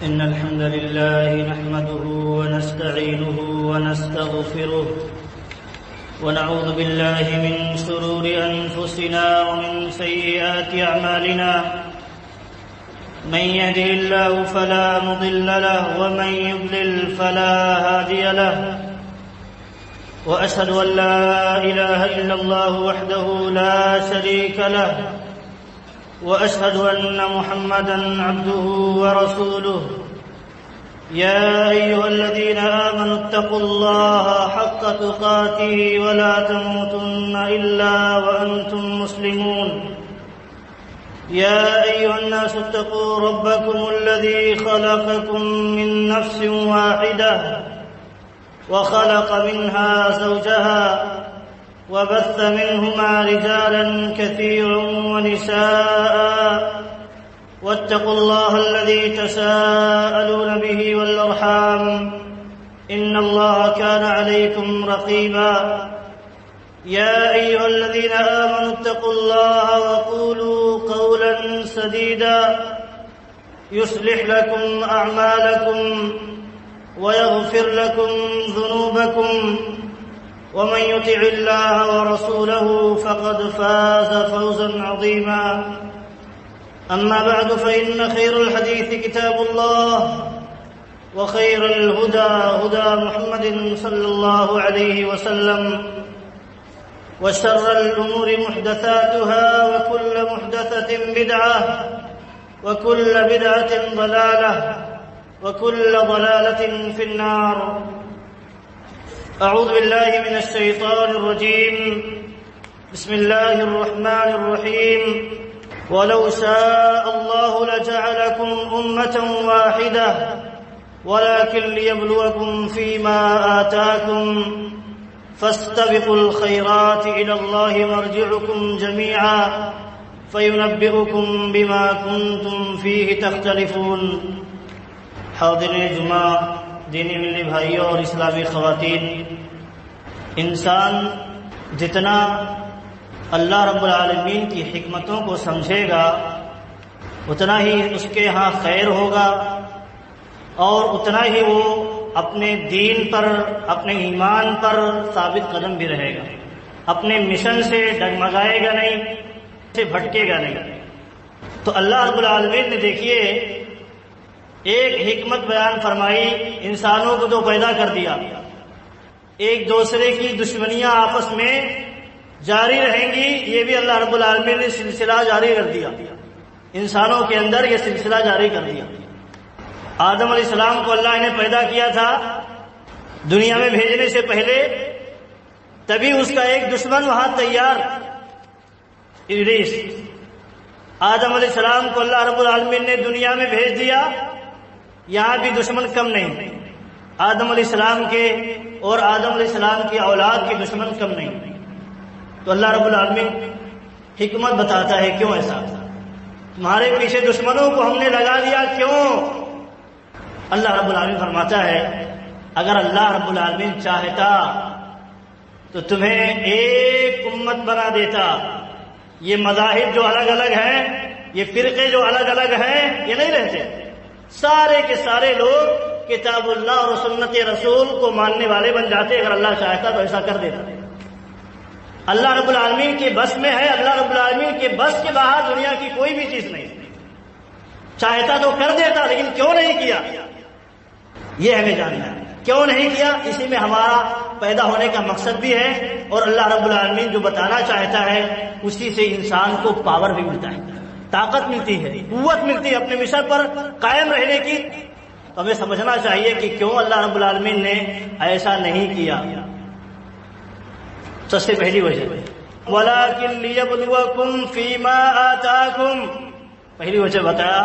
إن الحمد لله نحمده ونستعينه ونستغفره ونعوذ بالله من شرور أنفسنا ومن سيئات أعمالنا من يهده الله فلا مضل له ومن يضلل فلا هادي له وأشهد أن لا إله إلا الله وحده لا شريك له وأشهد أن محمدًا عبده ورسوله يا أيها الذين آمنوا اتقوا الله حق تقاته ولا تموتن إلا وأنتم مسلمون يا أيها الناس اتقوا ربكم الذي خلقكم من نفس واحدة وخلق منها زوجها وبث منهما رجالا كثيرا ونساء واتقوا الله الذي تساءلون به والأرحام إن الله كان عليكم رقيبا يا أيها الذين آمنوا اتقوا الله وقولوا قولا سديدا يصلح لكم أعمالكم ويغفر لكم ذنوبكم ومن يطع الله ورسوله فقد فاز فوزا عظيما أما بعد فإن خير الحديث كتاب الله وخير الهدى هدى محمد صلى الله عليه وسلم وشر الأمور محدثاتها وكل محدثة بدعة وكل بدعة ضلالة وكل ضلالة في النار. أعوذ بالله من الشيطان الرجيم. بسم الله الرحمن الرحيم. ولو شاء الله لجعلكم أمة واحدة ولكن ليبلوكم فيما آتاكم فاستبقوا الخيرات إلى الله مرجعكم جميعا فينبئكم بما كنتم فيه تختلفون. حاضرین جمعہ، دینی ملی بھائیوں اور اسلامی خواتین، انسان جتنا اللہ رب العالمین کی حکمتوں کو سمجھے گا اتنا ہی اس کے ہاں خیر ہوگا اور اتنا ہی وہ اپنے دین پر، اپنے ایمان پر ثابت قدم بھی رہے گا، اپنے مشن سے ڈگمگائے گا نہیں، سے بھٹکے گا نہیں. تو اللہ رب العالمین نے دیکھیے ایک حکمت بیان فرمائی، انسانوں کو جو پیدا کر دیا، ایک دوسرے کی دشمنیاں آپس میں جاری رہیں گی، یہ بھی اللہ رب العالمین نے سلسلہ جاری کر دیا، انسانوں کے اندر یہ سلسلہ جاری کر دیا. آدم علیہ السلام کو اللہ نے پیدا کیا تھا دنیا میں بھیجنے سے پہلے، تبھی اس کا ایک دشمن وہاں تیار، ابلیس. آدم علیہ السلام کو اللہ رب العالمین نے دنیا میں بھیج دیا، یہاں بھی دشمن کم نہیں، آدم علیہ السلام کے اور آدم علیہ السلام کی اولاد کے دشمن کم نہیں. تو اللہ رب العالمین حکمت بتاتا ہے کیوں ایسا، تمہارے پیچھے دشمنوں کو ہم نے لگا دیا کیوں. اللہ رب العالمین فرماتا ہے اگر اللہ رب العالمین چاہتا تو تمہیں ایک امت بنا دیتا. یہ مذاہب جو الگ الگ ہیں، یہ فرقے جو الگ الگ ہیں، یہ نہیں رہتے، سارے کے سارے لوگ کتاب اللہ اور سنت رسول کو ماننے والے بن جاتے. اگر اللہ چاہتا تو ایسا کر دیتا. اللہ رب العالمین کے بس میں ہے، اللہ رب العالمین کے بس کے باہر دنیا کی کوئی بھی چیز نہیں. چاہتا تو کر دیتا، لیکن کیوں نہیں کیا یہ ہمیں جاننا ہے. کیوں نہیں کیا، اسی میں ہمارا پیدا ہونے کا مقصد بھی ہے، اور اللہ رب العالمین جو بتانا چاہتا ہے اسی سے انسان کو پاور بھی ملتا ہے، طاقت ملتی ہے، قوت ملتی ہے اپنے مشن پر قائم رہنے کی. ہمیں سمجھنا چاہیے کہ کیوں اللہ رب العالمین نے ایسا نہیں کیا. سب سے پہلی وجہ وَلَٰكِن لِيَبْلُوَكُمْ فِي مَا آتَاكُمْ، پہلی وجہ بتایا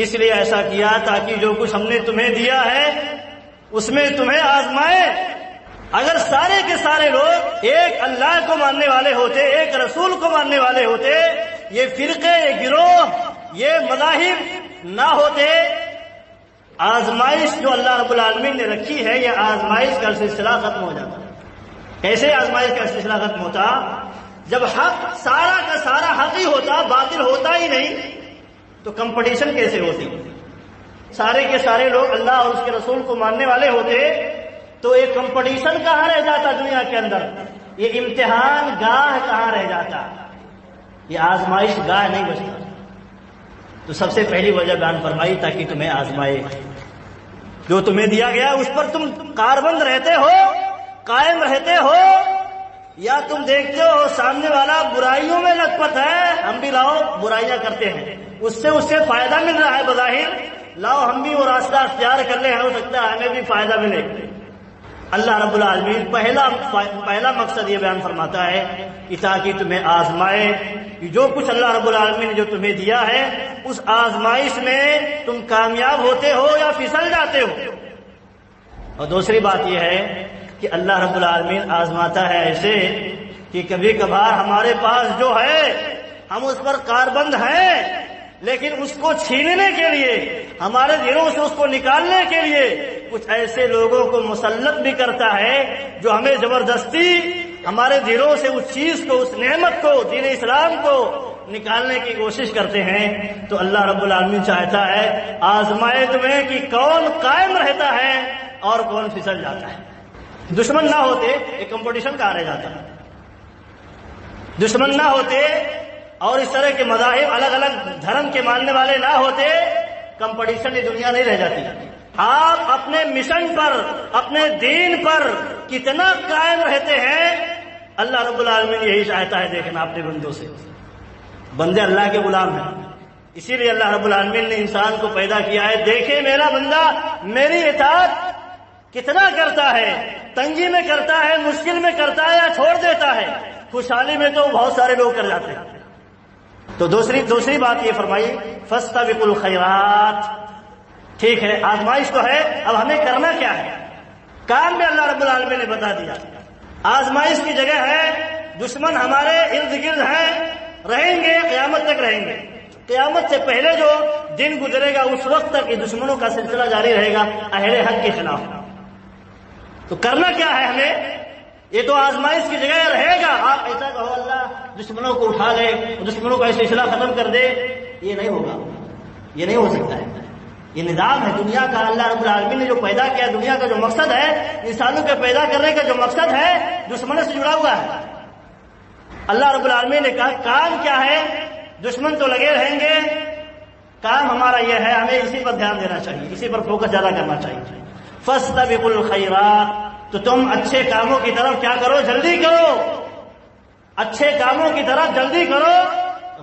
اس لیے ایسا کیا تاکہ جو کچھ ہم نے تمہیں دیا ہے اس میں تمہیں آزمائے. اگر سارے کے سارے لوگ ایک اللہ کو ماننے والے ہوتے، ایک رسول کو ماننے والے ہوتے، یہ فرقے، یہ گروہ، یہ مذاہب نہ ہوتے، آزمائش جو اللہ رب العالمین نے رکھی ہے یہ آزمائش کا سلسلہ ختم ہو جاتا. کیسے آزمائش کا سلسلہ ختم ہوتا؟ جب حق سارا کا سارا حق ہی ہوتا، باطل ہوتا ہی نہیں، تو کمپٹیشن کیسے ہوتی؟ سارے کے سارے لوگ اللہ اور اس کے رسول کو ماننے والے ہوتے تو ایک کمپٹیشن کہاں رہ جاتا دنیا کے اندر، یہ امتحان گاہ کہاں رہ جاتا، یہ آزمائش گاہ نہیں بچتا۔ تو سب سے پہلی وجہ بیان فرمائی تاکہ تمہیں آزمائے، جو تمہیں دیا گیا اس پر تم کاربند رہتے ہو، قائم رہتے ہو، یا تم دیکھتے ہو سامنے والا برائیوں میں لت پت ہے، ہم بھی لاؤ برائیاں کرتے ہیں، اس سے فائدہ مل رہا ہے بظاہر، لاؤ ہم بھی وہ راستہ اختیار کر لیں، ہو سکتا ہے ہمیں بھی فائدہ ملے۔ اللہ رب العالمین پہلا مقصد یہ بیان فرماتا ہے کہ تاکہ تمہیں آزمائے، کہ جو کچھ اللہ رب العالمین نے جو تمہیں دیا ہے اس آزمائش میں تم کامیاب ہوتے ہو یا پھسل جاتے ہو۔ اور دوسری بات یہ ہے کہ اللہ رب العالمین آزماتا ہے ایسے کہ کبھی کبھار ہمارے پاس جو ہے ہم اس پر کاربند ہیں، لیکن اس کو چھیننے کے لیے، ہمارے دلوں سے اس کو نکالنے کے لیے کچھ ایسے لوگوں کو مسلط بھی کرتا ہے جو ہمیں زبردستی ہمارے دلوں سے اس چیز کو، اس نعمت کو، دین اسلام کو نکالنے کی کوشش کرتے ہیں۔ تو اللہ رب العالمین چاہتا ہے آزمائے تمہیں کہ کون قائم رہتا ہے اور کون پھسل جاتا ہے۔ دشمن نہ ہوتے ایک کمپٹیشن کہاں رہ جاتا، دشمن نہ ہوتے اور اس طرح کے مذاہب الگ الگ دھرم کے ماننے والے نہ ہوتے، کمپٹیشن یہ دنیا نہیں رہ جاتی۔ آپ اپنے مشن پر، اپنے دین پر کتنا قائم رہتے ہیں، اللہ رب العالمین یہی چاہتا ہے دیکھنا اپنے بندوں سے۔ بندے اللہ کے غلام ہیں، اسی لیے اللہ رب العالمین نے انسان کو پیدا کیا ہے، دیکھے میرا بندہ میری اطاعت کتنا کرتا ہے، تنگی میں کرتا ہے، مشکل میں کرتا ہے یا چھوڑ دیتا ہے، خوشحالی میں تو بہت سارے لوگ کر جاتے ہیں۔ تو دوسری بات یہ فرمائی فاستبقوا الخیرات، ٹھیک ہے آزمائش تو ہے، اب ہمیں کرنا کیا ہے، کام میں اللہ رب العالمین نے بتا دیا۔ آزمائش کی جگہ ہے، دشمن ہمارے ارد گرد ہیں، رہیں گے قیامت تک رہیں گے، قیامت سے پہلے جو دن گزرے گا اس وقت تک یہ دشمنوں کا سلسلہ جاری رہے گا اہل حق کے خلاف۔ تو کرنا کیا ہے ہمیں، یہ تو آزمائش کی جگہ رہے گا، آپ ایسا کہو اللہ دشمنوں کو اٹھا لے، دشمنوں کا سلسلہ ختم کر دے، یہ نہیں ہوگا، یہ نہیں ہو سکتا ہے۔ یہ نظام ہے دنیا کا، اللہ رب العالمین نے جو پیدا کیا، دنیا کا جو مقصد ہے، انسانوں کے پیدا کرنے کا جو مقصد ہے دشمنوں سے جڑا ہوا ہے۔ اللہ رب العالمین نے کہا کام کیا ہے، دشمن تو لگے رہیں گے، کام ہمارا یہ ہے ہمیں اسی پر دھیان دینا چاہیے، اسی پر فوکس زیادہ کرنا چاہیے۔ فاستبقوا الخیرات، تو تم اچھے کاموں کی طرف کیا کرو، جلدی کرو، اچھے کاموں کی طرف جلدی کرو،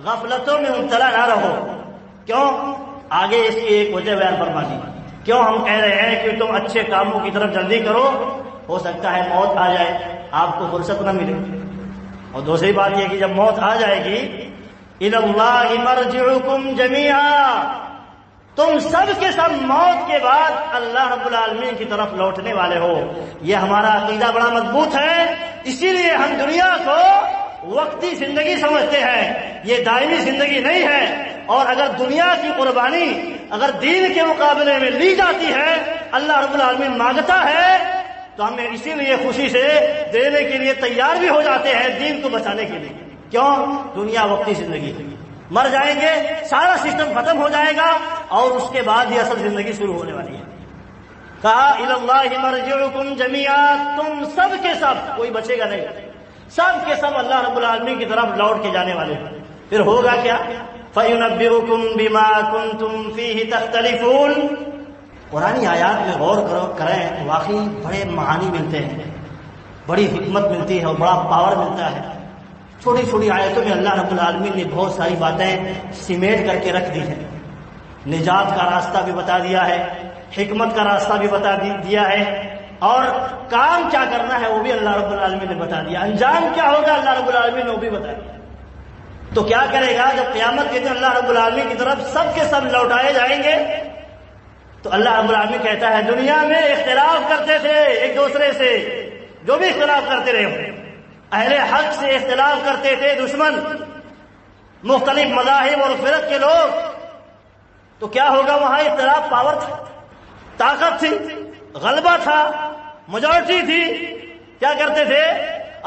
غفلتوں میں مبتلا نہ رہو۔ کیوں؟ آگے اس کی ایک وجہ بیان فرما دی، کیوں ہم کہہ رہے ہیں کہ تم اچھے کاموں کی طرف جلدی کرو، ہو سکتا ہے موت آ جائے، آپ کو فرصت نہ ملے، اور دوسری بات یہ کہ جب موت آ جائے گی اِلَى اللَّهِ مَرْجِعُكُمْ جَمِيعًا، تم سب کے سب موت کے بعد اللہ رب العالمین کی طرف لوٹنے والے ہو۔ یہ ہمارا عقیدہ بڑا مضبوط ہے، اسی لیے ہم دنیا کو وقتی زندگی سمجھتے ہیں، یہ دائمی زندگی نہیں ہے، اور اگر دنیا کی قربانی اگر دین کے مقابلے میں لی جاتی ہے، اللہ رب العالمین مانگتا ہے تو ہمیں اسی لیے خوشی سے دینے کے لیے تیار بھی ہو جاتے ہیں دین کو بچانے کے لیے۔ کیوں؟ دنیا وقتی زندگی، مر جائیں گے، سارا سسٹم ختم ہو جائے گا، اور اس کے بعد یہ اصل زندگی شروع ہونے والی ہے۔ کہا اِلَى اللَّهِ مَرْجِعُكُمْ جَمِيعًا، تم سب کے سب، کوئی بچے گا نہیں، سب کے سب اللہ رب العالمین کی طرف لوٹ کے جانے والے ہیں۔ پھر ہوگا کیا؟ فَيُنَبِّئُكُم بِمَا كُنتُمْ فِيهِ تَخْتَلِفُونَ۔ قرآنی آیات میں غور کریں تو واقعی بڑے معانی ملتے ہیں، بڑی حکمت ملتی ہے اور بڑا پاور ملتا ہے۔ چھوٹی چھوٹی آیتوں میں اللہ رب العالمین نے بہت ساری باتیں سمیٹ کر کے رکھ دی ہیں، نجات کا راستہ بھی بتا دیا ہے، حکمت کا راستہ بھی بتا دیا ہے، اور کام کیا کرنا ہے وہ بھی اللہ رب العالمین نے بتا دیا، انجام کیا ہوگا اللہ رب العالمین نے وہ بھی بتا دیا۔ تو کیا کرے گا جب قیامت کے دن اللہ رب العالمین کی طرف سب کے سب لوٹائے جائیں گے؟ تو اللہ رب العالمین کہتا ہے دنیا میں اختلاف کرتے تھے ایک دوسرے سے، جو بھی اختلاف کرتے رہے، اہل حق سے اختلاف کرتے تھے دشمن، مختلف مذاہب اور فرق کے لوگ، تو کیا ہوگا؟ وہاں اختلاف پاور تھا، طاقت تھی، غلبہ تھا، میجورٹی تھی، کیا کرتے تھے؟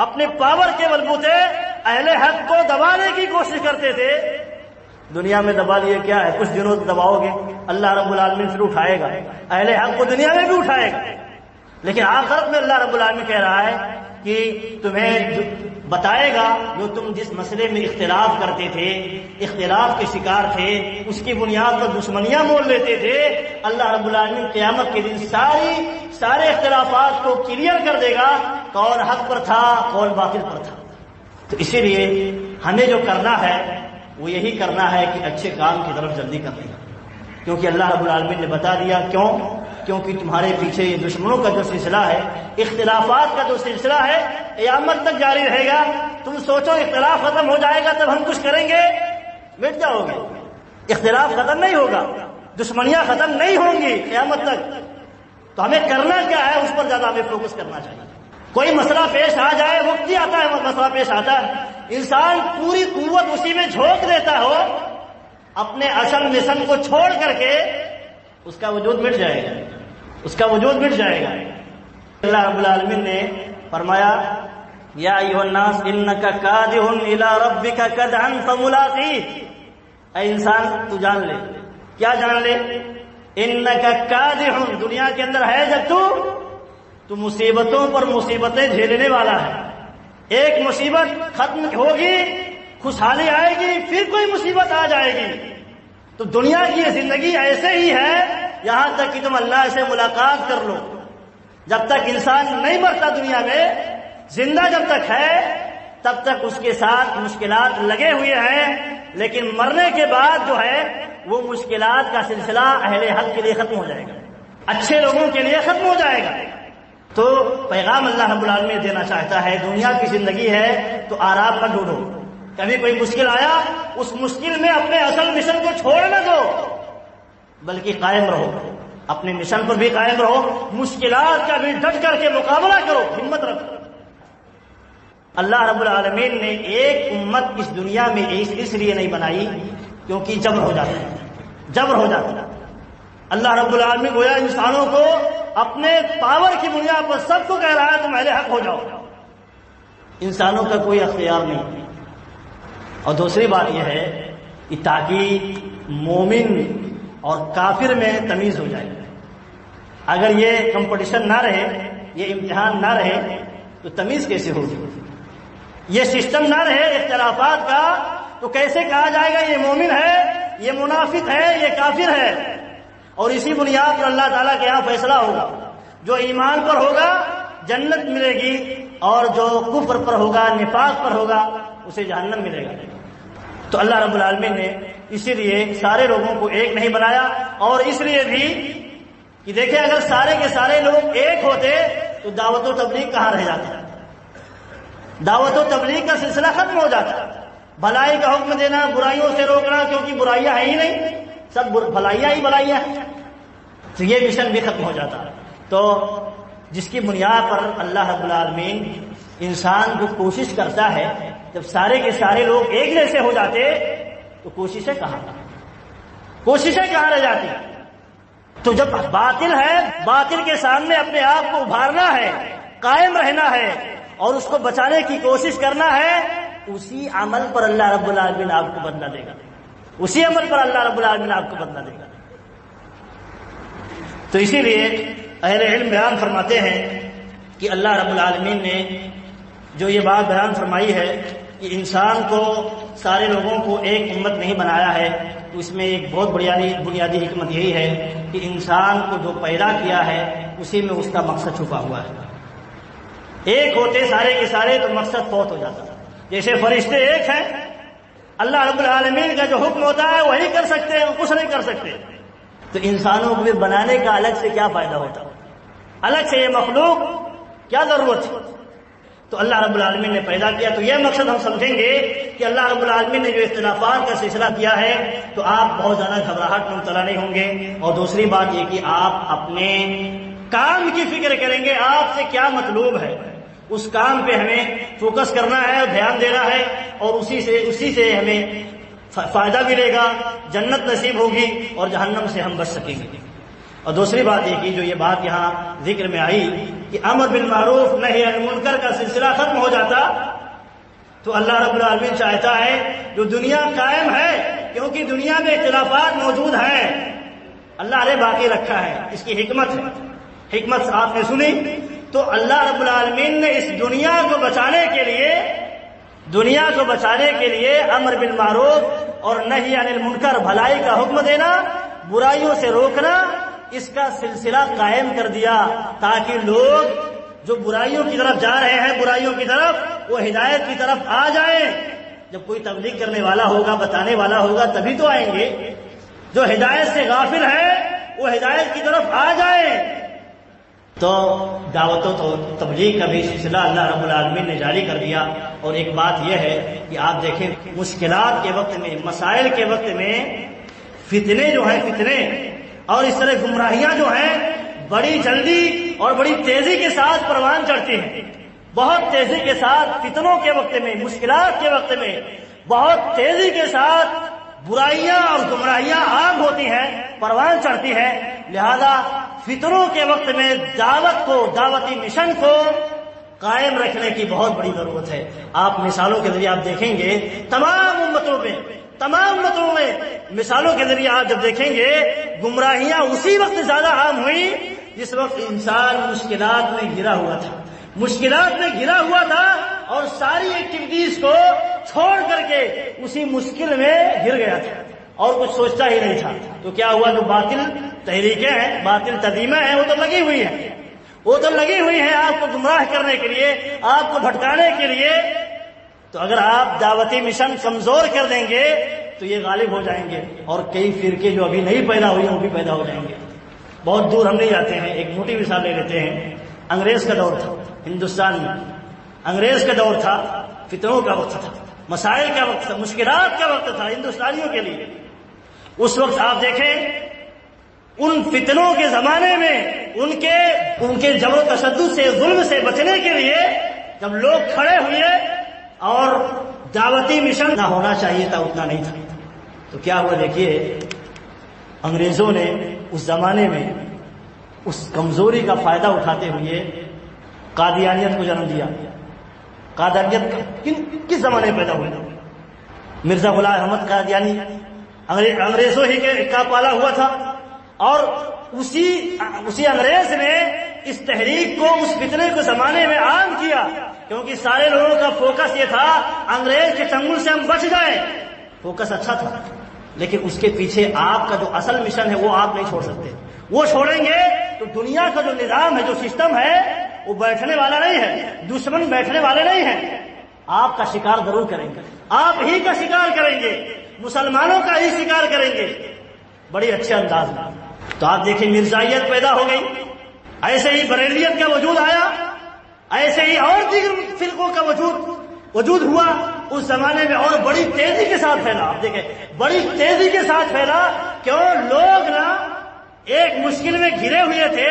اپنے پاور کے بلبوتے اہل حق کو دبانے کی کوشش کرتے تھے، دنیا میں دبا لیے کیا ہے، کچھ دنوں تک دباؤ گے، اللہ رب العالمین پھر اٹھائے گا، اہل حق کو دنیا میں بھی اٹھائے گا، لیکن آخرت میں اللہ رب العالمین کہہ رہا ہے کہ تمہیں بتائے گا جو تم جس مسئلے میں اختلاف کرتے تھے، اختلاف کے شکار تھے، اس کی بنیاد پر دشمنیاں مول لیتے تھے، اللہ رب العالمین قیامت کے دن سارے اختلافات کو کلیئر کر دے گا، کون حق پر تھا کون باطل پر تھا۔ تو اسی لیے ہمیں جو کرنا ہے وہ یہی کرنا ہے کہ اچھے کام کی طرف جلدی کرنے کا، کیونکہ اللہ رب العالمین نے بتا دیا کیونکہ تمہارے پیچھے یہ دشمنوں کا جو سلسلہ ہے، اختلافات کا جو سلسلہ ہے، قیامت تک جاری رہے گا۔ تم سوچو اختلاف ختم ہو جائے گا تب ہم کچھ کریں گے، مٹ جاؤ گے۔ اختلاف ختم نہیں ہوگا، دشمنیاں ختم نہیں ہوں گی قیامت تک۔ تو ہمیں کرنا کیا ہے، اس پر زیادہ ہمیں فوکس کرنا چاہیے۔ کوئی مسئلہ پیش آ جائے، وقت ہی آتا ہے مسئلہ پیش آتا ہے، انسان پوری قوت اسی میں جھونک دیتا ہو، اپنے اصل مشن کو چھوڑ کر کے اس کا وجود مٹ جائے گا، اس کا وجود مٹ جائے گا۔ اللہ رب العالمین نے فرمایا یا ایھا الناس انک کادح الی ربک کدحا فملاقیہ، اے انسان تو جان لے، کیا جان لے، انک کادح، دنیا کے اندر ہے جب تو مصیبتوں پر مصیبتیں جھیلنے والا ہے۔ ایک مصیبت ختم ہوگی، خوشحالی آئے گی، پھر کوئی مصیبت آ جائے گی۔ تو دنیا کی یہ زندگی ایسے ہی ہے، یہاں تک کہ تم اللہ سے ملاقات کر لو۔ جب تک انسان نہیں مرتا دنیا میں، زندہ جب تک ہے تب تک اس کے ساتھ مشکلات لگے ہوئے ہیں، لیکن مرنے کے بعد جو ہے وہ مشکلات کا سلسلہ اہل حق کے لیے ختم ہو جائے گا، اچھے لوگوں کے لیے ختم ہو جائے گا۔ تو پیغام اللہ رب العالمین دینا چاہتا ہے، دنیا کی زندگی ہے تو آرام نہ ڈھونڈو، کبھی کوئی مشکل آیا اس مشکل میں اپنے اصل مشن کو چھوڑ نہ دو، بلکہ قائم رہو، اپنے مشن پر بھی قائم رہو، مشکلات کا بھی ڈٹ کر کے مقابلہ کرو، ہمت رکھو۔ اللہ رب العالمین نے ایک امت اس دنیا میں اس لیے نہیں بنائی کیونکہ جبر ہو جاتا ہے، جبر ہو جاتا ہے۔ اللہ رب العالمین گویا انسانوں کو اپنے پاور کی بنیاد پر سب کو کہہ رہا ہے تم اہل حق ہو جاؤ، انسانوں کا کوئی اختیار نہیں۔ اور دوسری بات یہ ہے کہ تاکہ مومن اور کافر میں تمیز ہو جائے، اگر یہ کمپٹیشن نہ رہے، یہ امتحان نہ رہے تو تمیز کیسے ہوگی؟ یہ سسٹم نہ رہے اختلافات کا تو کیسے کہا جائے گا یہ مومن ہے، یہ منافق ہے، یہ کافر ہے؟ اور اسی بنیاد پر اللہ تعالیٰ کے یہاں فیصلہ ہوگا، جو ایمان پر ہوگا جنت ملے گی، اور جو کفر پر ہوگا، نفاق پر ہوگا، اسے جہنم ملے گا۔ تو اللہ رب العالمین نے اسی لیے سارے لوگوں کو ایک نہیں بنایا، اور اس لیے بھی کہ دیکھیں اگر سارے کے سارے لوگ ایک ہوتے تو دعوت و تبلیغ کہاں رہ جاتا، دعوت و تبلیغ کا سلسلہ ختم ہو جاتا، بھلائی کا حکم دینا، برائیوں سے روکنا، کیونکہ برائیاں ہیں ہی نہیں، سب بھلائیاں ہی بھلائیاں ہیں، تو یہ مشن بھی ختم ہو جاتا۔ تو جس کی بنیاد پر اللہ رب العالمین انسان کو کوشش کرتا ہے، جب سارے کے سارے لوگ ایک جیسے ہو جاتے تو کوششیں کہاں رہ جاتی؟ تو جب باطل ہے، باطل کے سامنے اپنے آپ کو ابھارنا ہے، قائم رہنا ہے اور اس کو بچانے کی کوشش کرنا ہے، اسی عمل پر اللہ رب العالمین آپ کو بدلہ دے گا، اسی عمل پر اللہ رب العالمین آپ کو بدلہ دے گا۔ تو اسی لیے اہل علم بیان فرماتے ہیں کہ اللہ رب العالمین نے جو یہ بات بیان فرمائی ہے کہ انسان کو، سارے لوگوں کو ایک امت نہیں بنایا ہے، تو اس میں ایک بہت بنیادی حکمت یہی ہے کہ انسان کو جو پیدا کیا ہے اسی میں اس کا مقصد چھپا ہوا ہے۔ ایک ہوتے سارے کے سارے تو مقصد فوت ہو جاتا، جیسے فرشتے ایک ہیں، اللہ رب العالمین کا جو حکم ہوتا ہے وہی کر سکتے ہیں، وہ کچھ نہیں کر سکتے، تو انسانوں کو بھی بنانے کا الگ سے کیا فائدہ ہوتا، الگ سے یہ مخلوق کیا ضرورت ہے؟ تو اللہ رب العالمین نے پیدا کیا۔ تو یہ مقصد ہم سمجھیں گے کہ اللہ رب العالمین نے جو اختلافات کا سلسلہ کیا ہے تو آپ بہت زیادہ گھبراہٹ میں مبتلا نہیں ہوں گے، اور دوسری بات یہ کہ آپ اپنے کام کی فکر کریں گے، آپ سے کیا مطلوب ہے، اس کام پہ ہمیں فوکس کرنا ہے، دھیان دینا ہے، اور اسی سے ہمیں فائدہ ملے گا، جنت نصیب ہوگی اور جہنم سے ہم بچ سکیں گے۔ اور دوسری بات یہ کہ جو یہ بات یہاں ذکر میں آئی کہ امر بالمعروف نہی عن المنکر کا سلسلہ ختم ہو جاتا، تو اللہ رب العالمین چاہتا ہے جو دنیا قائم ہے کیونکہ دنیا میں اختلافات موجود ہیں، اللہ نے باقی رکھا ہے، اس کی حکمت ہے۔ حکمت آپ نے سنی تو اللہ رب العالمین نے اس دنیا کو بچانے کے لیے امر بالمعروف اور نہی عن المنکر، بھلائی کا حکم دینا، برائیوں سے روکنا، اس کا سلسلہ قائم کر دیا تاکہ لوگ جو برائیوں کی طرف جا رہے ہیں، برائیوں کی طرف، وہ ہدایت کی طرف آ جائیں۔ جب کوئی تبلیغ کرنے والا ہوگا، بتانے والا ہوگا، تبھی تو آئیں گے۔ جو ہدایت سے غافل ہے وہ ہدایت کی طرف آ جائیں۔ تو دعوت و تبلیغ کا بھی سلسلہ اللہ رب العالمین نے جاری کر دیا۔ اور ایک بات یہ ہے کہ آپ دیکھیں مشکلات کے وقت میں، مسائل کے وقت میں فتنے جو ہیں، فتنے اور اس طرح گمراہیاں جو ہیں بڑی جلدی اور بڑی تیزی کے ساتھ پروان چڑھتی ہیں۔ بہت تیزی کے ساتھ فتنوں کے وقت میں، مشکلات کے وقت میں بہت تیزی کے ساتھ برائیاں اور گمراہیاں عام ہوتی ہیں، پروان چڑھتی ہیں۔ لہذا فتنوں کے وقت میں دعوتی مشن کو قائم رکھنے کی بہت بڑی ضرورت ہے۔ آپ مثالوں کے ذریعے آپ دیکھیں گے تمام امتوں میں مثالوں کے ذریعے آپ جب دیکھیں گے گمراہیاں اسی وقت زیادہ عام ہوئی جس وقت انسان مشکلات میں گھرا ہوا تھا اور ساری ایکٹیویٹیز کو چھوڑ کر کے اسی مشکل میں گر گیا تھا اور کچھ سوچتا ہی نہیں تھا۔ تو کیا ہوا؟ جو باطل تحریکیں ہیں، باطل تنظیمیں ہیں، وہ تو لگی ہوئی ہیں آپ کو گمراہ کرنے کے لیے، آپ کو بھٹکانے کے لیے۔ تو اگر آپ دعوتی مشن کمزور کر دیں گے تو یہ غالب ہو جائیں گے، اور کئی فرقے جو ابھی نہیں پیدا ہوئی وہ بھی پیدا ہو جائیں گے۔ بہت دور ہم نہیں جاتے ہیں، ایک موٹی مثال لے لیتے ہیں۔ انگریز کا دور تھا ہندوستان میں، انگریز کا دور تھا، فتنوں کا وقت تھا، مسائل کا وقت تھا، مشکلات کا وقت تھا ہندوستانیوں کے لیے۔ اس وقت آپ دیکھیں ان فتنوں کے زمانے میں ان کے جبر و تشدد سے، ظلم سے بچنے کے لیے جب لوگ کھڑے ہوئے اور دعوتی مشن نہ ہونا چاہیے تھا اتنا نہیں تھا، تو کیا ہوا؟ دیکھیے انگریزوں نے اس زمانے میں اس کمزوری کا فائدہ اٹھاتے ہوئے قادیانیت کو جنم دیا۔ قادیانیت کس زمانے میں پیدا ہوئی؟ مرزا غلام احمد قادیانی انگریزوں ہی کا پالا ہوا تھا، اور اسی انگریز نے اس تحریک کو، اس فتنے کو زمانے میں عام کیا، کیونکہ سارے لوگوں کا فوکس یہ تھا انگریز کے چنگل سے ہم بچ جائیں۔ فوکس اچھا تھا، لیکن اس کے پیچھے آپ کا جو اصل مشن ہے وہ آپ نہیں چھوڑ سکتے۔ وہ چھوڑیں گے تو دنیا کا جو نظام ہے، جو سسٹم ہے، وہ بیٹھنے والا نہیں ہے، دشمن بیٹھنے والے نہیں ہیں۔ آپ کا شکار ضرور کریں گے، آپ ہی کا شکار کریں گے، مسلمانوں کا ہی شکار کریں گے بڑی اچھے انداز میں۔ تو آپ دیکھیں مرزائیت پیدا ہو گئی، ایسے ہی بریلیت کا وجود آیا، ایسے ہی اور دیگر فرقوں کا وجود ہوا اس زمانے میں، اور بڑی تیزی کے ساتھ پھیلا۔ آپ دیکھیں بڑی تیزی کے ساتھ پھیلا، کیوں؟ لوگ ایک مشکل میں گھرے ہوئے تھے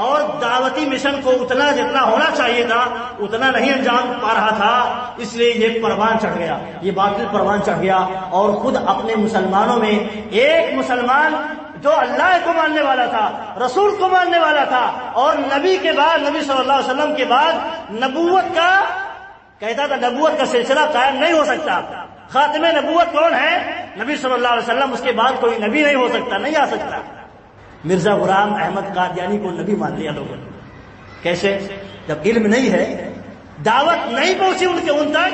اور دعوتی مشن کو اتنا جتنا ہونا چاہیے تھا اتنا نہیں انجام پا رہا تھا، اس لیے یہ پروان چڑھ گیا، یہ باطل پروان چڑھ گیا۔ اور خود اپنے مسلمانوں میں ایک مسلمان جو اللہ کو ماننے والا تھا، رسول کو ماننے والا تھا، اور نبی کے بعد، نبی صلی اللہ علیہ وسلم کے بعد نبوت کا کہتا تھا، نبوت کا سلسلہ قائم نہیں ہو سکتا، خاتم نبوت کون ہے؟ نبی صلی اللہ علیہ وسلم، اس کے بعد کوئی نبی نہیں ہو سکتا، نہیں آ سکتا۔ مرزا غلام احمد قادیانی کو نبی مان لیا لوگوں نے۔ کیسے؟ جب علم نہیں ہے، دعوت نہیں پہنچی ان تک،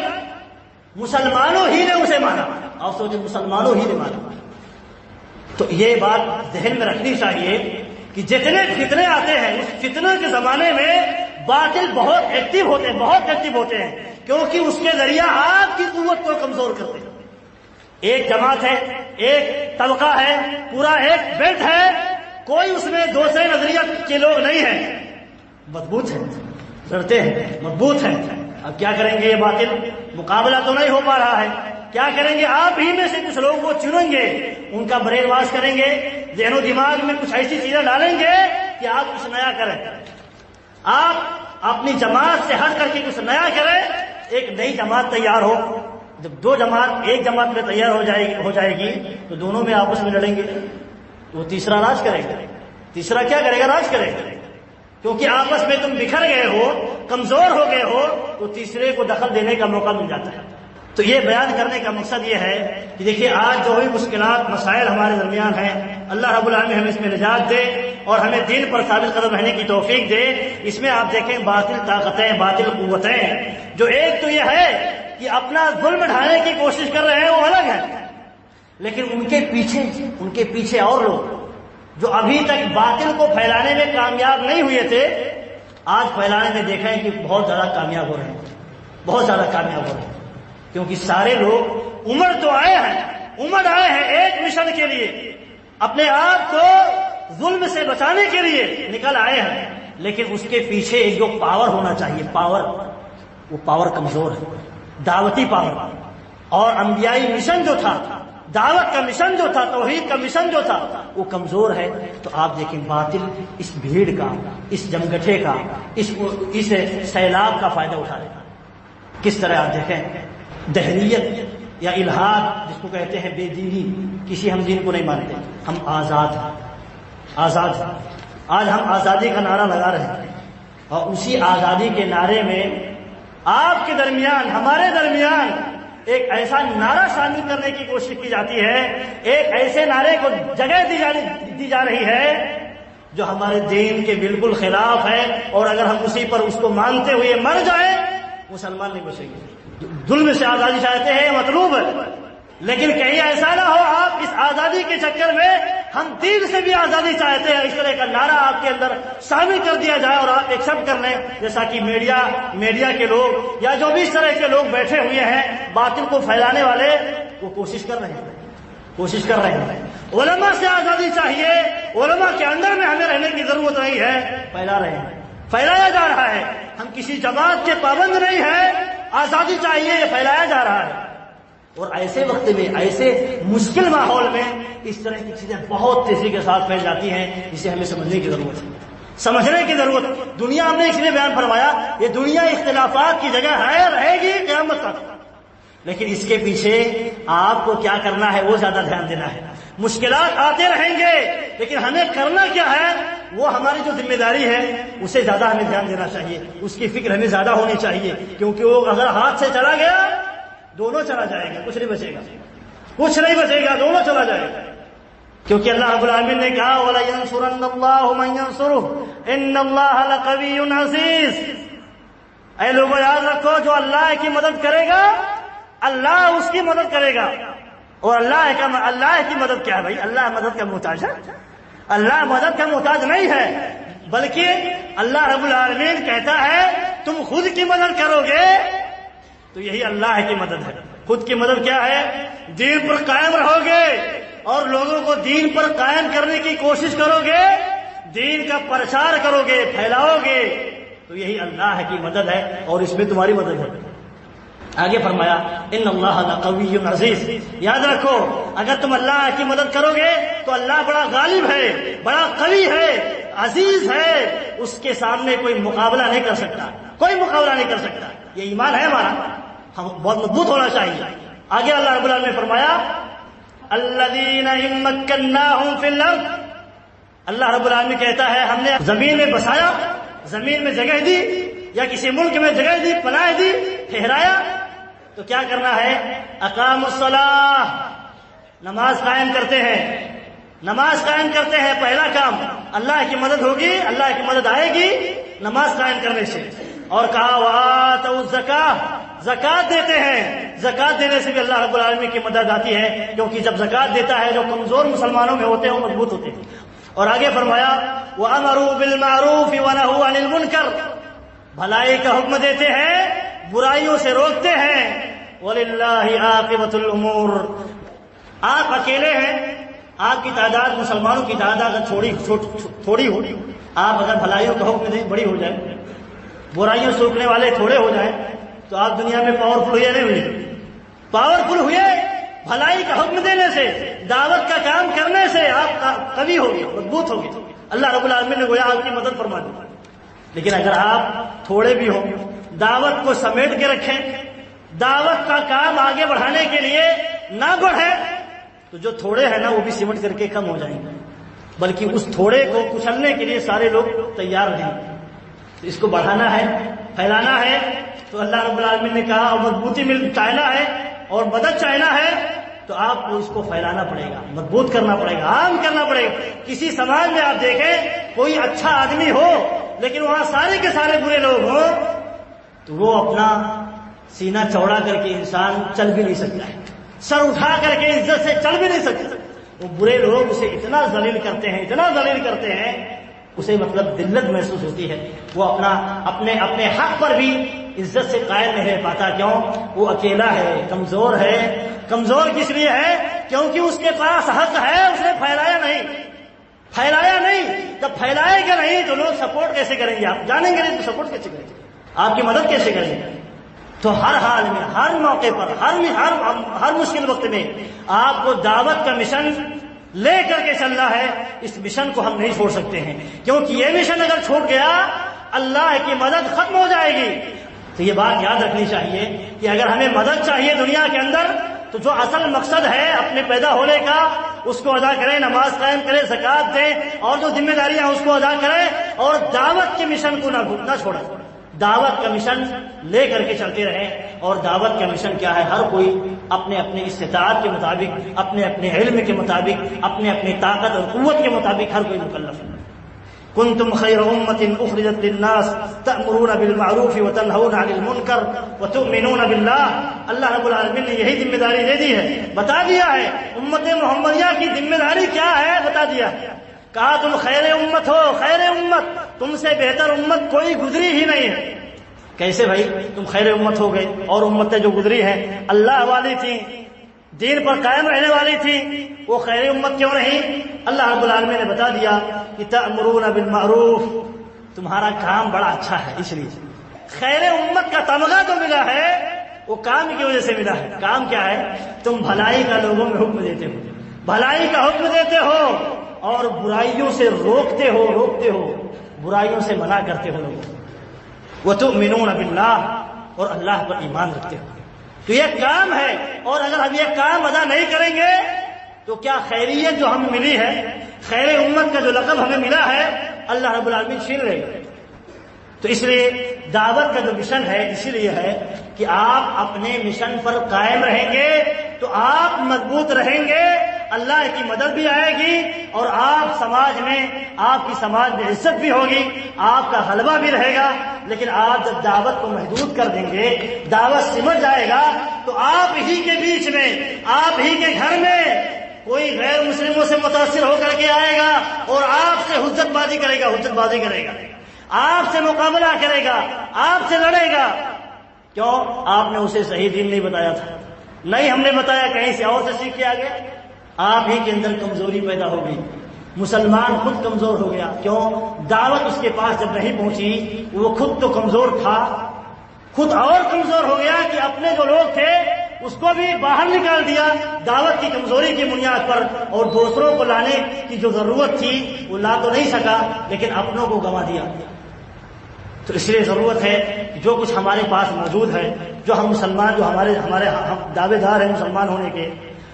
مسلمانوں ہی نے اسے مانا۔ آپ سوچیں، مسلمانوں ہی نے مانا۔ تو یہ بات ذہن میں رکھنی چاہیے کہ جتنے فتنے آتے ہیں اس فتنے کے زمانے میں باطل بہت ایکٹیو ہوتے ہیں، کیونکہ اس کے ذریعہ آپ کی قوت کو کمزور کرتے ہیں۔ ایک جماعت ہے، ایک طبقہ ہے، پورا ایک بیلٹ ہے، کوئی اس میں دوسرے نظریات کے لوگ نہیں ہیں، مضبوط ہیں، ڈرتے ہیں، مضبوط ہیں۔ اب کیا کریں گے؟ یہ باطل مقابلہ تو نہیں ہو پا رہا ہے، کیا کریں گے؟ آپ ہی میں سے کچھ لوگوں کو چنیں گے، ان کا برین واش کریں گے، ذہن و دماغ میں کچھ ایسی چیزیں ڈالیں گے کہ آپ کچھ نیا کریں، آپ اپنی جماعت سے ہٹ کر کے کچھ نیا کریں، ایک نئی جماعت تیار ہو۔ جب دو جماعت ایک جماعت میں تیار ہو جائے گی تو دونوں میں آپس میں لڑیں گے، وہ تیسرا راج کرے گا۔ تیسرا کیا کرے گا؟ راج کرے گا، کیونکہ آپس میں تم بکھر گئے ہو، کمزور ہو گئے ہو، تو تیسرے کو دخل دینے کا موقع مل جاتا ہے۔ تو یہ بیان کرنے کا مقصد یہ ہے کہ دیکھیے آج جو بھی مشکلات مسائل ہمارے درمیان ہیں، اللہ رب العالمین ہمیں اس میں نجات دے اور ہمیں دین پر ثابت قدم رہنے کی توفیق دے۔ اس میں آپ دیکھیں باطل طاقتیں، باطل قوتیں، جو ایک تو یہ ہے کہ اپنا ظلم ڈھانے کی کوشش کر رہے ہیں وہ الگ ہے، لیکن ان کے پیچھے اور لوگ جو ابھی تک باطل کو پھیلانے میں کامیاب نہیں ہوئے تھے، آج پھیلانے میں دیکھیں کہ بہت زیادہ کامیاب ہو رہے ہیں، بہت زیادہ کامیاب ہو رہے ہیں، کیونکہ سارے لوگ آئے ہیں ایک مشن کے لیے، اپنے آپ کو ظلم سے بچانے کے لیے نکل آئے ہیں، لیکن اس کے پیچھے ایک جو پاور ہونا چاہیے، وہ پاور کمزور ہے، دعوتی پاور، اور انبیائی مشن جو تھا، دعوت کا مشن جو تھا، توحید کا مشن جو تھا، وہ کمزور ہے۔ تو آپ دیکھیں باطل اس بھیڑ کا، اس جمگٹھے کا، اس سیلاب کا فائدہ اٹھا رہا ہے۔ کس طرح آپ دیکھیں دہریت یا الحاد جس کو کہتے ہیں بے دینی، کسی ہم دین کو نہیں مانتے، ہم آزاد ہیں، آزاد ہیں۔ آج ہم آزادی کا نعرہ لگا رہے ہیں، اور اسی آزادی کے نعرے میں آپ کے درمیان، ہمارے درمیان ایک ایسا نعرہ شامل کرنے کی کوشش کی جاتی ہے، ایک ایسے نعرے کو جگہ دی جا رہی ہے جو ہمارے دین کے بالکل خلاف ہے، اور اگر ہم اسی پر اس کو مانتے ہوئے مر جائیں مسلمان نہیں بچے گے۔ ظلم سے آزادی چاہتے ہیں، مطلوب ہے، لیکن کہیں ایسا نہ ہو آپ اس آزادی کے چکر میں ہم دین سے بھی آزادی چاہتے ہیں، اس طرح کا نعرہ آپ کے اندر شامل کر دیا جائے اور آپ ایکسپٹ کر لیں، جیسا کہ میڈیا کے لوگ یا جو بھی اس طرح کے لوگ بیٹھے ہوئے ہیں باطل کو پھیلانے والے، وہ کوشش کر رہے ہیں۔ علماء سے آزادی چاہیے، علماء کے اندر میں ہمیں رہنے کی ضرورت نہیں ہے، پھیلایا جا رہا ہے۔ ہم کسی جماعت کے پابند نہیں ہیں، آزادی چاہیے، یہ پھیلایا جا رہا ہے۔ اور ایسے وقت میں، ایسے مشکل ماحول میں اس طرح کی چیزیں بہت تیزی کے ساتھ پھیل جاتی ہیں، جسے ہمیں سمجھنے کی ضرورت ہے۔ دنیا ہم نے اس لیے بیان فرمایا، یہ دنیا اختلافات کی جگہ ہے، رہے گی قیامت تک، لیکن اس کے پیچھے آپ کو کیا کرنا ہے وہ زیادہ دھیان دینا ہے۔ مشکلات آتے رہیں گے، لیکن ہمیں کرنا کیا ہے وہ ہماری جو ذمہ داری ہے اسے زیادہ ہمیں دھیان دینا چاہیے، اس کی فکر ہمیں زیادہ ہونی چاہیے، کیونکہ وہ اگر ہاتھ سے چلا گیا دونوں چلا جائے گا، کچھ نہیں بچے گا، دونوں چلا جائے گا۔ کیونکہ اللہ رب العالمین نے کہا وَلَيَنْصُرَنَّ اللَّهُ مَنْ يَنْصُرُهُ إِنَّ اللَّهَ لَقَوِيٌّ عَزِيزٌ۔ اے لوگوں یاد رکھو، جو اللہ کی مدد کرے گا اللہ اس کی مدد کرے گا، اور اللہ کی مدد کیا ہے بھائی؟ اللہ مدد کا محتاج ہے؟ اللہ مدد کا محتاج نہیں ہے، بلکہ اللہ رب العالمین کہتا ہے تم خود کی مدد کرو گے تو یہی اللہ کی مدد ہے۔ خود کی مدد کیا ہے؟ دین پر قائم رہو گے اور لوگوں کو دین پر قائم کرنے کی کوشش کرو گے، دین کا پرچار کرو گے، پھیلاؤ گے، تو یہی اللہ کی مدد ہے، اور اس میں تمہاری مدد ہے۔ آگے فرمایا ان اللہ لقوی عزیز۔ یاد رکھو، اگر تم اللہ کی مدد کرو گے تو اللہ بڑا غالب ہے، بڑا قوی ہے، عزیز ہے، اس کے سامنے کوئی مقابلہ نہیں کر سکتا، یہ ایمان ہے ہمارا، ہم بہت مضبوط ہونا چاہیے۔ آگے اللہ رب العالمین نے فرمایا الذین ان مکناہم فی الارض۔ اللہ رب العالمین کہتا ہے ہم نے زمین میں بسایا، زمین میں جگہ دی، یا کسی ملک میں جگہ دی، پناہ دی، ٹھہرایا، تو کیا کرنا ہے؟ اقاموا الصلاۃ، نماز قائم کرتے ہیں، پہلا کام اللہ کی مدد ہوگی، اللہ کی مدد آئے گی نماز قائم کرنے سے۔ اور کہا وآتوا الزکاۃ، زکات دیتے ہیں، زکات دینے سے بھی اللہ رب العالمین کی مدد آتی ہے، کیونکہ جب زکات دیتا ہے جو کمزور مسلمانوں میں ہوتے ہیں وہ مضبوط ہوتے ہیں۔ اور آگے فرمایا وَأَمَرُوا بِالْمَعْرُوفِ وَنَهُوا عَنِ الْمُنكَرِ، بھلائی کا حکم دیتے ہیں، برائیوں سے روکتے ہیں۔ وَلِلَّهِ عَاقِبَةُ الْأُمُورِ، آپ اکیلے ہیں، آپ کی تعداد، مسلمانوں کی تعداد تھوڑی ہو، آپ اگر بھلائیوں کا حکم دیں بڑی ہو جائے، برائیوں سے روکنے والے تھوڑے ہو جائیں، تو آپ دنیا میں پاورفل ہوئے نہیں ہوئے؟ پاورفل ہوئے بھلائی کا حکم دینے سے، دعوت کا کام کرنے سے آپ قوی ہوگی، مضبوط ہوگی، اللہ رب العالمین نے گویا آپ کی مدد فرما دی۔ لیکن اگر آپ تھوڑے بھی ہوں، دعوت کو سمیٹ کے رکھیں، دعوت کا کام آگے بڑھانے کے لیے نہ بڑھے، تو جو تھوڑے ہیں نا وہ بھی سمٹ کر کے کم ہو جائیں گے، بلکہ اس تھوڑے کو کچلنے کے لیے سارے لوگ تیار نہیں۔ تو اس کو بڑھانا ہے، پھیلانا ہے، تو اللہ رب العالمین نے کہا اور مضبوطی چاہنا ہے اور مدد چاہنا ہے تو آپ کو اس کو پھیلانا پڑے گا، مضبوط کرنا پڑے گا، عام کرنا پڑے گا۔ کسی سماج میں آپ دیکھیں کوئی اچھا آدمی ہو لیکن وہاں سارے کے سارے برے لوگ ہوں تو وہ اپنا سینہ چوڑا کر کے انسان چل بھی نہیں سکتا ہے، سر اٹھا کر کے عزت سے چل بھی نہیں سکتا۔ وہ برے لوگ اسے اتنا ذلیل کرتے ہیں، اتنا ذلیل کرتے ہیں، اسے مطلب ذلت محسوس ہوتی ہے، وہ اپنے حق پر بھی عزت سے قائم نہیں رہ پاتا۔ کیوں؟ وہ اکیلا ہے، کمزور ہے۔ کمزور کس لیے ہے؟ کیونکہ اس کے پاس حق ہے، اس نے پھیلایا نہیں۔ جب پھیلائے گا نہیں تو لوگ سپورٹ کیسے کریں گے؟ آپ جانیں گے نہیں تو سپورٹ کیسے کریں گے؟ آپ کی مدد کیسے کریں گے؟ تو ہر حال میں، ہر موقع پر، ہر مشکل وقت میں آپ کو دعوت کا مشن لے کر کے چلنا ہے۔ اس مشن کو ہم نہیں چھوڑ سکتے ہیں، کیونکہ یہ مشن اگر چھوٹ گیا اللہ کی مدد ختم ہو جائے گی۔ تو یہ بات یاد رکھنی چاہیے کہ اگر ہمیں مدد چاہیے دنیا کے اندر تو جو اصل مقصد ہے اپنے پیدا ہونے کا اس کو ادا کریں، نماز قائم کریں، زکوٰۃ دیں، اور جو ذمہ داریاں اس کو ادا کریں، اور دعوت کے مشن کو نہ چھوڑیں۔ دعوت کا مشن لے کر کے چلتے رہیں۔ اور دعوت کا مشن کیا ہے؟ ہر کوئی اپنے استطاعت کے مطابق، اپنے علم کے مطابق، اپنی طاقت اور قوت کے مطابق ہر کوئی مکلف ہے۔ کنتم خیر امۃ اخرجت للناس تأمرون بالمعروف وتنہون عن المنکر وتؤمنون باللہ۔ اللہ رب العالمین نے یہی ذمہ داری دے دی ہے، بتا دیا ہے امت محمدیہ کی ذمہ داری کیا ہے، بتا دیا ہے۔ کہا تم خیر امت ہو، خیر امت، تم سے بہتر امت کوئی گزری ہی نہیں ہے۔ کیسے بھائی تم خیر امت ہو گئے؟ اور امتیں جو گزری ہیں اللہ والی تھیں، دین پر قائم رہنے والی تھی، وہ خیر امت کیوں نہیں؟ اللہ رب العالمین نے بتا دیا کہ تأمرون بالمعروف، تمہارا کام بڑا اچھا ہے، اس لیے خیر امت کا تمغہ تو ملا ہے، وہ کام کی وجہ سے ملا ہے۔ کام کیا ہے؟ تم بھلائی کا لوگوں میں حکم دیتے ہو، بھلائی کا حکم دیتے ہو اور برائیوں سے روکتے ہو، برائیوں سے منع کرتے ہو لوگوں۔ وتؤمنون باللہ، اور اللہ پر ایمان رکھتے ہو۔ تو یہ کام ہے، اور اگر ہم یہ کام ادا نہیں کریں گے تو کیا خیریت جو ہمیں ملی ہے، خیر امت کا جو لقب ہمیں ملا ہے، اللہ رب العالمین چھین لے گا۔ تو اس لیے دعوت کا جو مشن ہے اسی لیے ہے کہ آپ اپنے مشن پر قائم رہیں گے تو آپ مضبوط رہیں گے، اللہ کی مدد بھی آئے گی، اور آپ کی سماج میں عزت بھی ہوگی، آپ کا غلبہ بھی رہے گا۔ لیکن آپ جب دعوت کو محدود کر دیں گے، دعوت سمٹ جائے گا، تو آپ ہی کے بیچ میں، آپ ہی کے گھر میں کوئی غیر مسلموں سے متاثر ہو کر کے آئے گا اور آپ سے حجت بازی کرے گا، آپ سے مقابلہ کرے گا، آپ سے لڑے گا۔ کیوں؟ آپ نے اسے صحیح دین نہیں بتایا تھا، نہیں ہم نے بتایا، کہیں سے اور سے سیکھ کے آ گیا۔ آپ ہی کے اندر کمزوری پیدا ہو گئی، مسلمان خود کمزور ہو گیا۔ کیوں؟ دعوت اس کے پاس جب نہیں پہنچی، وہ خود تو کمزور تھا، خود اور کمزور ہو گیا کہ اپنے جو لوگ تھے اس کو بھی باہر نکال دیا دعوت کی کمزوری کی بنیاد پر، اور دوسروں کو لانے کی جو ضرورت تھی وہ لا تو نہیں سکا، لیکن اپنوں کو گنوا دیا۔ تو اس لیے ضرورت ہے کہ جو کچھ ہمارے پاس موجود ہے، جو ہم مسلمان، جو ہمارے دعوے دار ہیں مسلمان ہونے کے،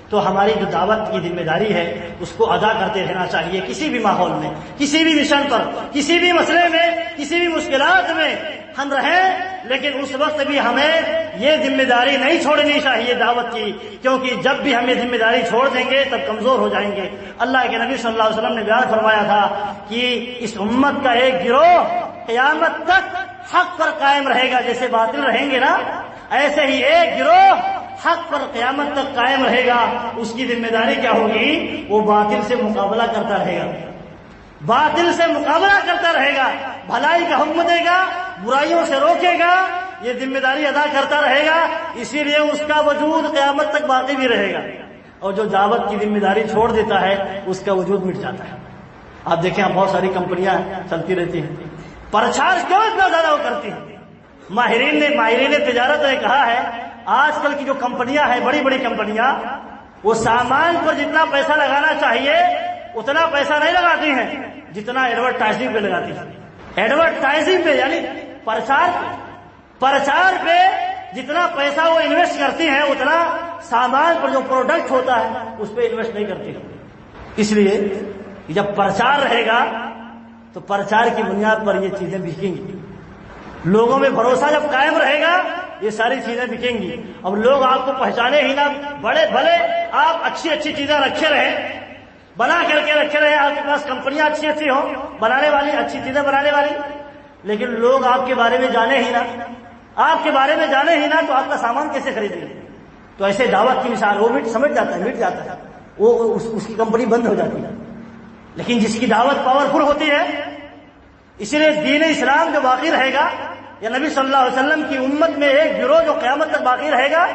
تو ہماری جو دعوت کی ذمہ داری ہے اس کو ادا کرتے رہنا چاہیے۔ کسی بھی ماحول میں، کسی بھی مشن پر، کسی بھی مسئلے میں، کسی بھی مشکلات میں ہم رہیں، لیکن اس وقت بھی ہمیں یہ ذمہ داری نہیں چھوڑنی چاہیے دعوت کی، کیونکہ جب بھی ہم یہ ذمہ داری چھوڑ دیں گے تب کمزور ہو جائیں گے۔ اللہ کے نبی صلی اللہ علیہ وسلم نے بیان فرمایا تھا کہ اس امت کا ایک گروہ قیامت تک حق پر قائم رہے گا، جیسے باطل رہیں گے نا، ایسے ہی ایک گروہ حق پر قیامت تک قائم رہے گا۔ اس کی ذمہ داری کیا ہوگی؟ وہ باطل سے مقابلہ کرتا رہے گا، باطل سے مقابلہ کرتا رہے گا، بھلائی کا حکم دے گا، برائیوں سے روکے گا، یہ ذمہ داری ادا کرتا رہے گا۔ اسی لیے اس کا وجود قیامت تک باقی بھی رہے گا، اور جو دعوت کی ذمہ داری چھوڑ دیتا ہے اس کا وجود مٹ جاتا ہے۔ آپ دیکھیں بہت ساری کمپنیاں چلتی رہتی ہیں، پرچار کیوں اتنا زیادہ وہ کرتی ہیں؟ ماہرین تجارت نے کہا ہے آج کل کی جو کمپنیاں ہیں، بڑی بڑی کمپنیاں، وہ سامان پر جتنا پیسہ لگانا چاہیے اتنا پیسہ نہیں لگاتی ہیں جتنا ایڈورٹائزنگ پہ لگاتی ہیں۔ ایڈورٹائزنگ پہ یعنی پرچار پہ جتنا پیسہ وہ انویسٹ کرتی ہیں اتنا سامان پر جو پروڈکٹ ہوتا ہے اس پہ انویسٹ نہیں کرتی ہیں۔ اس لیے جب پرچار رہے گا تو پرچار کی بنیاد پر یہ چیزیں بکیں گی، لوگوں میں بھروسہ جب قائم رہے گا یہ ساری چیزیں بکیں گی. اب لوگ آپ کو پہچانے ہی نہ, بڑے بھلے آپ اچھی اچھی چیزیں رکھے رہیں, بنا کر کے رکھے رہے, آپ کے پاس کمپنیاں اچھی اچھی ہوں بنانے والی, اچھی چیزیں بنانے والی, لیکن لوگ آپ کے بارے میں جانے ہی نہ, آپ کے بارے میں جانے ہی نہ, تو آپ کا سامان کیسے خریدیں گے؟ تو ایسے دعوت کی مثال, وہ سمجھ جاتا ہے, مٹ جاتا ہے, وہ اس کی کمپنی بند ہو جاتی ہے. لیکن جس کی دعوت پاورفل ہوتی ہے, اسی لیے دین اسلام جو باقی رہے گا, یا نبی صلی اللہ علیہ وسلم کی امت میں ایک گروہ جو قیامت تک باقی رہے گا,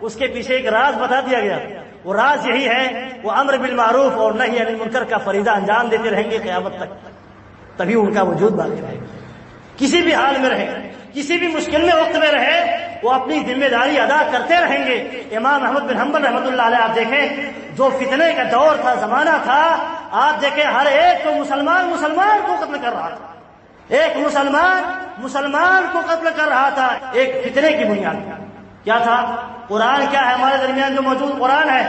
اس کے پیچھے ایک راز بتا دیا گیا. وہ راز یہی ہے, وہ امر بالمعروف اور نہی عن المنکر کا فریضہ انجام دیتے رہیں گے قیامت تک, تبھی ان کا وجود باقی رہے گا. کسی بھی حال میں رہے, کسی بھی مشکل میں وقت میں رہے, وہ اپنی ذمہ داری ادا کرتے رہیں گے. امام احمد بن حنبل رحمۃ اللہ علیہ, آپ دیکھیں جو فتنے کا دور تھا, زمانہ تھا, آپ دیکھیں ہر ایک کو مسلمان کو قتل کر رہا تھا, ایک مسلمان کو قتل کر رہا تھا, ایک فتنے کی بنیاد کیا تھا؟ قرآن کیا ہے ہمارے درمیان جو موجود قرآن ہے,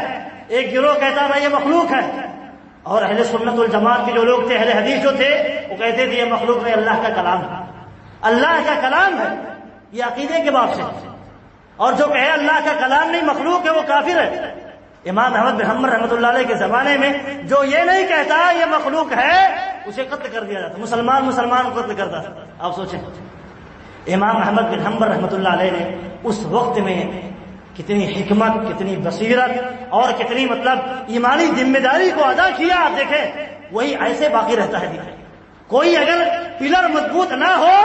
ایک گروہ کہتا ہے یہ مخلوق ہے, اور اہل سنت والجماعت کے جو لوگ تھے, اہل حدیث جو تھے, وہ کہتے تھے یہ مخلوق نہیں, اللہ کا کلام ہے, اللہ کا کلام ہے. یہ عقیدے کے باب سے. اور جو کہے اللہ کا کلام نہیں مخلوق ہے وہ کافر ہے. امام احمد بن حنبل رحمۃ اللہ علیہ کے زمانے میں جو یہ نہیں کہتا یہ مخلوق ہے, اسے قتل کر دیا جاتا, مسلمان کو قتل کرتا تھا. آپ سوچیں امام احمد بن حنبل رحمۃ اللہ علیہ نے اس وقت میں کتنی حکمت, کتنی بصیرت اور کتنی ایمانی ذمہ داری کو ادا کیا. آپ دیکھیں وہی ایسے باقی رہتا ہے. کوئی اگر پلر مضبوط نہ ہو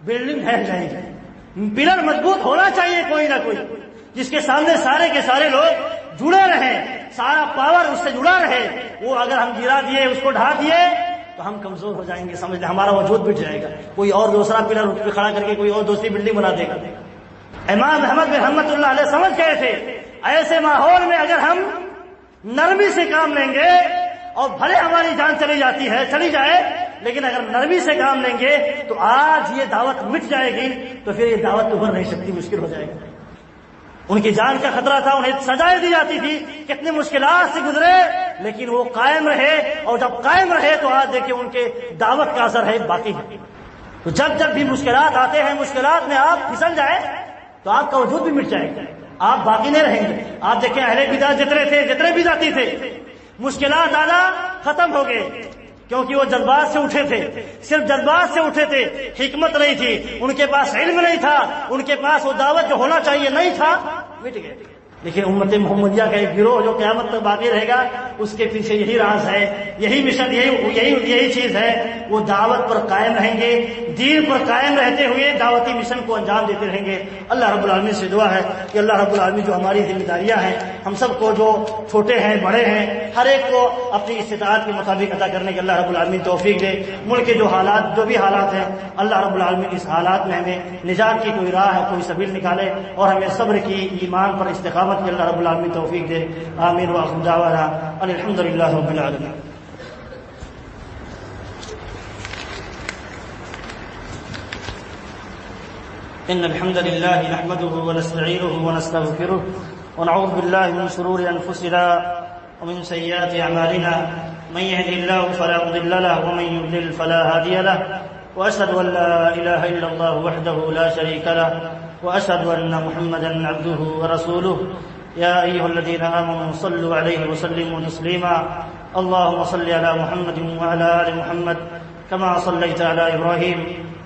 بلڈنگ ڈھہ جائے گی. پلر مضبوط ہونا چاہیے کوئی نہ کوئی, جس کے سامنے سارے کے سارے لوگ جڑے رہیں, سارا پاور اس سے جڑا رہے. وہ اگر ہم گرا دیے, اس کو ڈھا دیے, تو ہم کمزور ہو جائیں گے, سمجھ لیں ہمارا وجود مٹ جائے گا. کوئی اور دوسرا پلر اس پہ کھڑا کر کے کوئی اور دوسری بلڈنگ بنا دے گا. امام احمد بن حنبل اللہ علیہ سمجھ گئے تھے ایسے ماحول میں اگر ہم نرمی سے کام لیں گے, اور بھلے ہماری جان چلی جائے, لیکن اگر نرمی سے کام لیں گے تو آج یہ دعوت مٹ جائے گی, تو پھر یہ دعوت ابھر نہیں سکتی, مشکل ہو جائے گا. ان کی جان کا خطرہ تھا, انہیں سزائیں دی جاتی تھی, کتنی مشکلات سے گزرے, لیکن وہ قائم رہے. اور جب قائم رہے تو آج دیکھیں ان کے دعوت کا اثر ہے باقی ہے. تو جب بھی مشکلات آتے ہیں, مشکلات میں آپ پھسل جائیں تو آپ کا وجود بھی مٹ جائے گا, آپ باقی نہیں رہیں گے. آپ دیکھیں اہل بدعت جتنے بھی ذاتی تھے, مشکلات آنا ختم ہو گئے, کیونکہ وہ جذبات سے اٹھے تھے, صرف جذبات سے اٹھے تھے, حکمت نہیں تھی, ان کے پاس علم نہیں تھا, ان کے پاس وہ دعوت جو ہونا چاہیے نہیں تھا, مٹ گئے. دیکھیں امت محمدیہ کا ایک گروہ جو قیامت تک باقی رہے گا, اس کے پیچھے یہی راز ہے, یہی مشن, یہی چیز ہے. وہ دعوت پر قائم رہیں گے, دین پر قائم رہتے ہوئے دعوتی مشن کو انجام دیتے رہیں گے. اللہ رب العالمین سے دعا ہے کہ اللہ رب العالمین جو ہماری ذمہ داریاں ہیں, ہم سب کو, جو چھوٹے ہیں بڑے ہیں, ہر ایک کو اپنی استطاعت کے مطابق ادا کرنے کے اللہ رب العالمین توفیق دے. ملک کے جو بھی حالات ہیں, اللہ رب العالمین اس حالات میں ہمیں نجات کی کوئی راہ ہے, کوئی سبیل نکالے, اور ہمیں صبر کی, ایمان پر استقامت کی اللہ رب العالمین توفیق دے. آمین. وآخر دعوانا الحمد للہ رب العالمین. إن الحمد لله نحمده ونستعينه ونستغفره ونعوذ بالله من شرور أنفسنا ومن سيئات أعمالنا, من يهده الله فلا مضل له ومن يضلل فلا هادي له, وأشهد أن لا إله إلا الله وحده لا شريك له, وأشهد أن محمدا عبده ورسوله. يا أيها الذين آمنوا صلوا عليه وسلموا تسليما. اللهم صل على محمد وعلى آل محمد كما صليت على إبراهيم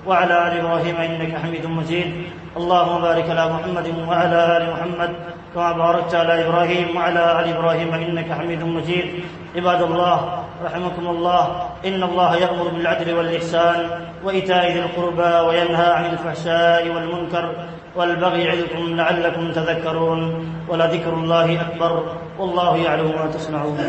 وعلى آل إبراهيم إنك حميد مجيد. اللهم بارك على محمد وعلى آل محمد كما باركت على إبراهيم وعلى آل إبراهيم إنك حميد مجيد. عباد الله رحمكم الله, إن الله يأمر بالعدل والإحسان وإيتاء ذي القربى وينهى عن الفحشاء والمنكر والبغي يعظكم لعلكم تذكرون. ولذكر الله أكبر والله يعلم ما تصنعون.